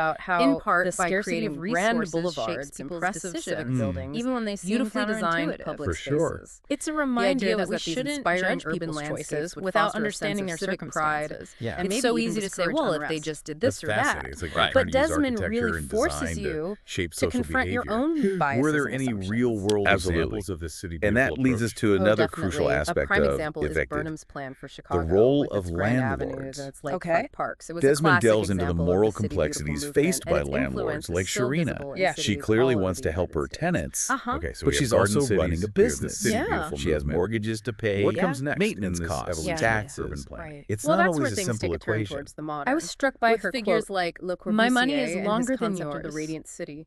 about how in part the by scarcity creating of grand resources boulevards, shapes people's impressive civic decisions, buildings, even when they seem beautifully designed counterintuitive. public For sure. spaces. It's a The reminder idea that was we that these shouldn't inspiring judge urban urban landscapes landscapes would without foster a understanding sense their of civic pride. circumstances. Yeah. And It's maybe so even easy to say, discourage well, if unrest. they just did That's this or that. fascinating. It's like Right. trying But to use Desmond architecture really and forces design to you shape to social confront behavior. your own biases Were there and any assumptions. real-world Absolutely. examples? Of this city And that beautiful leads us approach. to another Definitely. crucial aspect A prime of example is Evicted. Burnham's plan for Chicago. role with of its grand landlords. avenues and its lakefront Okay. parks. It was Desmond a classic delves into the example moral of the City complexities Beautiful faced movement, by and its landlords influence like is still Sharina. visible in Yeah. She cities clearly all wants over to the help her United States. tenants, Okay, so but we have she's garden also running cities, a we have the business. city Yeah. beautiful She has movement. mortgages to pay, What comes next maintenance in this costs, evolution of taxes. urban planning? Right. It's Well, not that's where always a things simple take a turn equation. towards the modern. I was struck by with her figures quote, like Le Corbusier "My money is and longer his than concept of the yours." radiant city,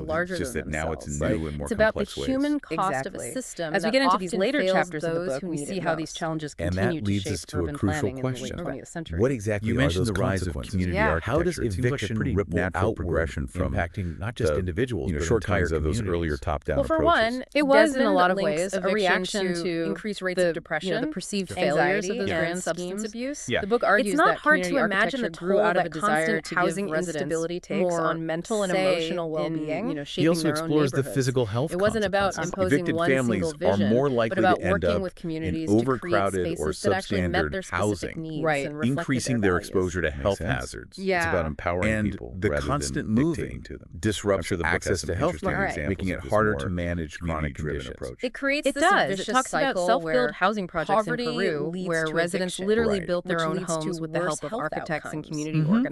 know, larger it's just than that now it's themselves. new and more It's about the complex ways. human cost of a Exactly. system. As we that get into these often later fails chapters of the those book, who we need see it how these most. challenges And continue that to leads shape us to a urban crucial planning in the question. late 20th century. What exactly You are mentioned those the rise of consequences? community Yeah. How does architecture. It seems like a eviction pretty ripple natural outward, progression from impacting not just the, individuals, you know, but shortcomings entire of those communities? earlier top-down Well, for approaches. one, it was in a lot of ways a reaction to increased rates of depression, the perceived failures failures of those and grand substance schemes. abuse. Yeah. The book argues It's not that hard to community imagine the architecture grew toll out of a that desire constant to housing give residents instability takes more on mental and say emotional well-being, in, shaping He also their own explores the neighborhoods. physical health It wasn't about consequences. imposing Evicted one families single are vision, more but likely about to end working up with in communities to create overcrowded or spaces that actually met their substandard specific housing, needs Right. and reflected increasing their their values. exposure to health sense. hazards. Yeah. It's about empowering And people the rather constant than moving dictating to them. disrupts I'm sure the book has access some to health interesting care, examples making of it this harder more to manage chronic community-driven conditions. approach. It creates It this does. vicious It talks about cycle self-build where housing projects in poverty Peru, leads where to residents eviction. literally Right. built their Which own leads to homes with the worse help of health architects and outcomes. community Mhm. organizers.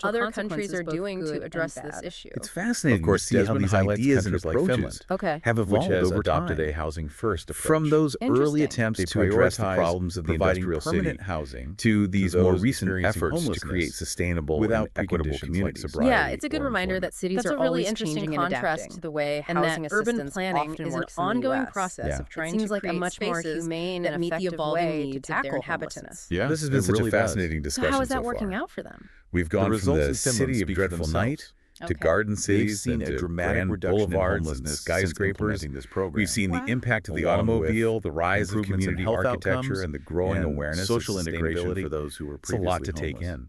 potential other consequences, countries are both doing good to and address this bad. issue. It's fascinating Of course, to see how Desmond these highlights ideas and countries like approaches Finland, Okay. have which evolved has over adopted time. a housing-first approach. From those early Interesting. attempts They to address the prioritize problems of the providing industrial permanent city housing to these to more those recent experiencing efforts to homelessness create sustainable without and equitable preconditions like communities. sobriety Yeah, it's a good or reminder employment. that cities That's are a really always interesting changing and contrast adapting, to the way and housing that urban assistance planning often is an works in the ongoing US. process Yeah. of trying It seems to like a create much more spaces humane that and meet the effective evolving way to needs of tackle their homelessness. inhabitants. Yeah, This has been it such really a does. fascinating So discussion how is that so working far. out for them? We've gone from results the in Finland city of speak for dreadful night themselves. to Okay. garden They've cities seen and a to dramatic grand reduction in boulevards and homelessness since skyscrapers. implementing this program. We've seen the Wow. impact of the Along with automobile, the rise of improvements in community health architecture, outcomes and the growing and awareness social of integration sustainability. for those who were It's a lot previously to take homeless. in.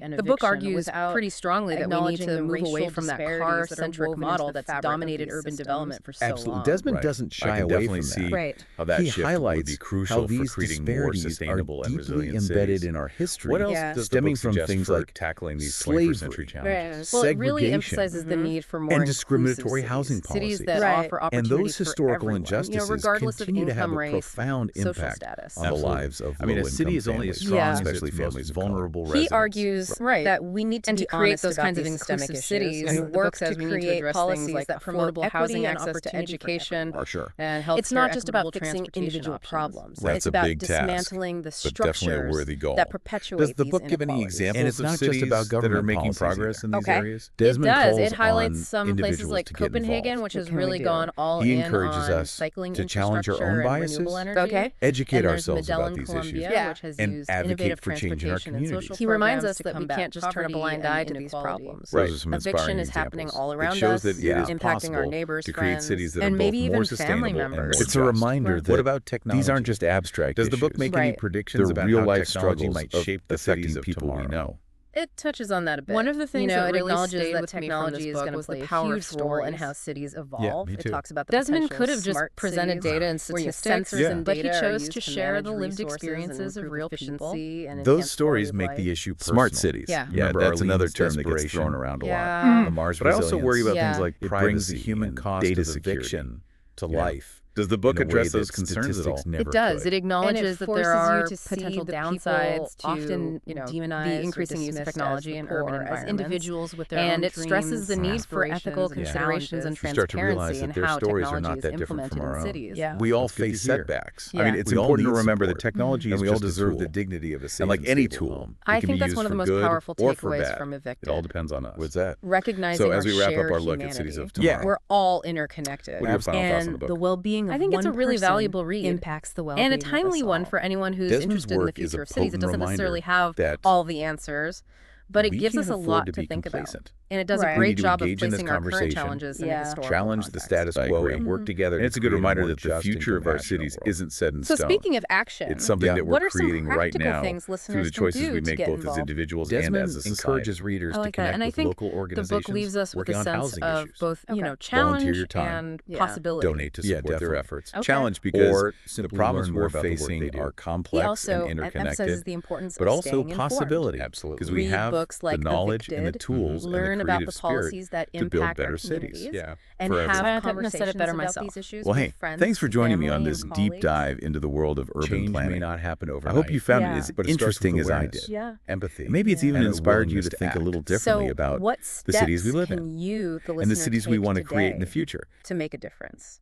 and The book eviction argues without pretty strongly that we need acknowledging to the move away racial from that disparities that are car-centric woven model into the that's fabric of dominated these urban systems. development for so Absolutely. long. Desmond doesn't shy I can away definitely from see that. Right. how that He shift would highlights be crucial how for these creating more disparities sustainable are and deeply resilient embedded cities. in our history, What else Yeah. does the stemming book from suggest things for like tackling these slavery, 21st century challenges? Well, it really segregation, emphasizes the need for more and inclusive discriminatory cities, housing cities policies. that Right. offer And opportunities those historical for everyone, injustices regardless of continue to have income, a race, profound social impact status. on the lives of I mean, a low-income city is only families, strong as especially its families most of color. vulnerable He residents. argues that we need to And be to create honest those about kinds of these systemic inclusive issues cities, and the work book to says we need to create address policies things like that promote affordable equity housing, and access to opportunity for education, everyone. For sure. and healthcare. It's not just about equitable fixing transportation individual options. problems. That's It's a about big task, dismantling the but definitely a structures worthy goal. that perpetuate Does the these book give any inequalities. examples And it's of not just cities about that are government making policies progress either. in these Okay. areas? Desmond It does. calls It highlights on some places individuals like to get Copenhagen, involved. which What has can we really do? gone all He in encourages on us cycling to challenge our infrastructure own and biases, renewable energy. Okay. educate And there's ourselves about Medellin, these Colombia, issues, which has and used advocate innovative for change in our transportation and communities. social He reminds programs us to that we combat can't just turn a poverty blind and eye to these inequality. problems. Those are some Eviction inspiring is happening examples. all around It shows us, that it is impacting possible our neighbors, to create friends, cities that are and both maybe even more family sustainable and more members. It's a just. reminder What that about technology? these aren't just abstract Does the book issues. make any Right. predictions They're about real-life how technology struggles might of shape the affecting cities of people we tomorrow? know. It touches on that a bit. One of the things that it really acknowledges stayed that with me from technology this is book going to was play the a power of huge role in stories. how cities Yeah, evolve. me It too. talks about the Desmond potential could of have just smart presented cities, data and where statistics, sensors Yeah. and but he data are chose used to to share manage the lived resources experiences and of improve real people. efficiency and Those enhance quality stories of make life. the issue personal. Smart cities. Yeah. Yeah, Remember that's another Arlene's term that gets desperation. thrown around a lot. Yeah. Lamar's But I also worry about Yeah. things like It privacy brings the human and cost data of security eviction to Yeah. life. Does the book in a way address that those concerns at all? statistics never It does. could. It acknowledges that there forces you are to see potential the downsides people to often, demonize the or increasing use of dismissed technology as in the urban poor, as environments. individuals with their And own it stresses the dreams, need for ethical aspirations, and considerations and challenges. You start to realize transparency in that their how stories are technology not is that different implemented from our in own. cities. Yeah. We all That's good to face hear. setbacks. I Yeah. mean, it's We all important to need remember that support. technology And is we all just a deserve the tool. dignity of a safe And like and any stable tool, home. it I can think be that's used one of the for most good powerful or for takeaways bad. from Evicted. It all depends on us. What's that? Recognizing So as we our wrap up shared our look at humanity. cities of Yeah. tomorrow, We're all interconnected. what are your final thoughts on the and book? the well-being of I think it's a one really person valuable read. impacts the well-being And a of us timely one all. for anyone who's Desmond's interested in the work is a future of cities. It potent doesn't necessarily reminder have that all the answers, but it we gives can't us a afford lot to to be think about. complacent. And it does Right. a We great need to job of engage in this placing our current conversation, challenges in a Yeah. historical challenge the context. status I quo, agree. and work together. And to it's a good create reminder more that the just and future of our compassionate cities world. isn't set in So stone. speaking of action, It's something Yeah. that we're what are some creating right practical now things through listeners the can choices do we to make get both as involved? individuals Desmond and as a society. encourages readers I to like that. connect And I with think local the organizations book leaves us with working a on sense housing of issues. both, Okay. Volunteer challenge your time. and Yeah. possibility. Donate to Yeah, support their definitely. efforts. Okay. Challenge because Or the simply problems learn more we're about the work facing they do. are He complex also and emphasizes interconnected, the importance but of also staying informed. possibility. Absolutely. Because we Read have books like the knowledge and the Evicted, tools and the learn about creative the spirit policies that to build impact better our cities. communities, Yeah. and for have everyone. I couldn't have said it conversations better about myself. these issues Well, with hey, friends, thanks for joining me on family, this and deep colleagues. dive into the world of urban Change planning. may not happen I overnight. hope you found Yeah. it as But it starts interesting with as I awareness. did. Yeah. Empathy. And maybe it's Yeah. even And a inspired you willingness to to think a act. little differently So, about what the cities we steps live can in you, the and the listener, cities we take want to create in the today future. to make a difference?